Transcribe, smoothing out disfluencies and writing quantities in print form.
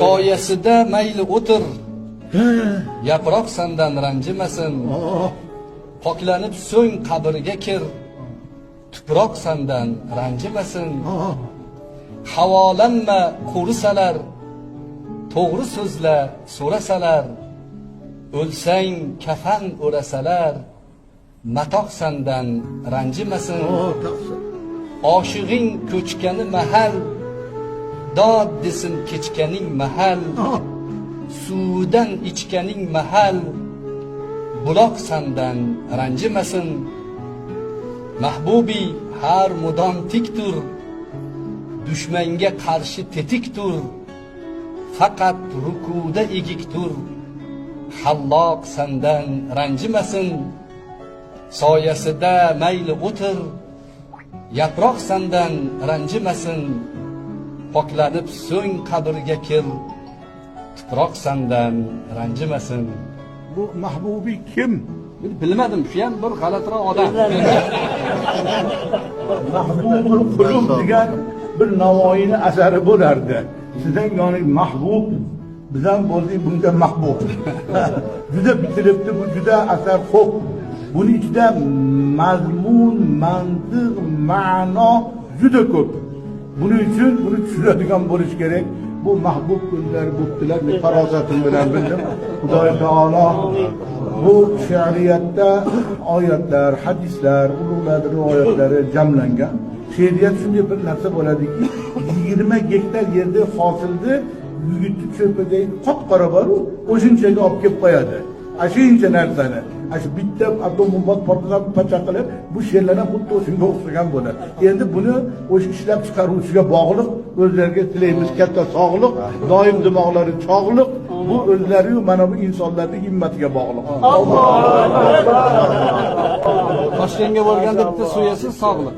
soyasida mayli o'tir, yaproq sendan ranjimasin. Poklanib so'ng qabrga kir, tuproq sendan ranjimasin. Havolanma qurisalar, to'g'ri so'zla so'rasalar, o'lsang kafan o'rasalar, matoq sendan ranjimasin. Oshig'ing ko'chgani mahal, dod desin kechganing mahal, suvdan ichganing mahal, buloq sendan ranjimasin. Mahbubi har mudom tik tur, dushmanga qarshi tetik tur, faqat rukuda egik tur, Halloq sendan ranjimasin. Soyasida mayli o'tir, yaproq sendan ranjimasin. Poklanib so'ng qabrga kir, tuproq sendan ranjimasin. Bu Mahbubi kim? Bilmadim, shu ham bir g'alatiroq odam. Mahbubul qulub degan bir Navoiyning asari bo'lardi. Sizdan yoni mahbub, bizdan bo'ldi bunga mahbub. Juda bitiribdi, bu juda asar ko'p. Buning ichida mazmun, mantiq, ma'no juda ko'p. Buning uchun buni tushunadigan bo'lish kerak. Bu mahbub kunlar bo'ptilar, farosatim bilan bildim. Xudoy taolo bu she'riyatda oyatlar, hadislar, ulug'lar rivoyatlari jamlangan. She'riyat shunday bir narsa bo'ladiki, 20 gektar yerda hosilni yigitni cho'pidagi qop-qora bor, o'shunchaga olib kelib qo'yadi. Ashuncha narsani, shu bitta atom bombot portlab pacha qilib, bu she'rlar ham xuddi shunga o'xshagan bo'ladi. Endi buni o'sha ishlab chiqaruvchiga bog'liq, o'zlariga tilaymiz katta sog'liq, doim dimoqlari chog'liq, bu o'zlari mana bu insonlarning himmatiga bog'liq. Toshkentga borganda bitta so'yasiz sog'liq.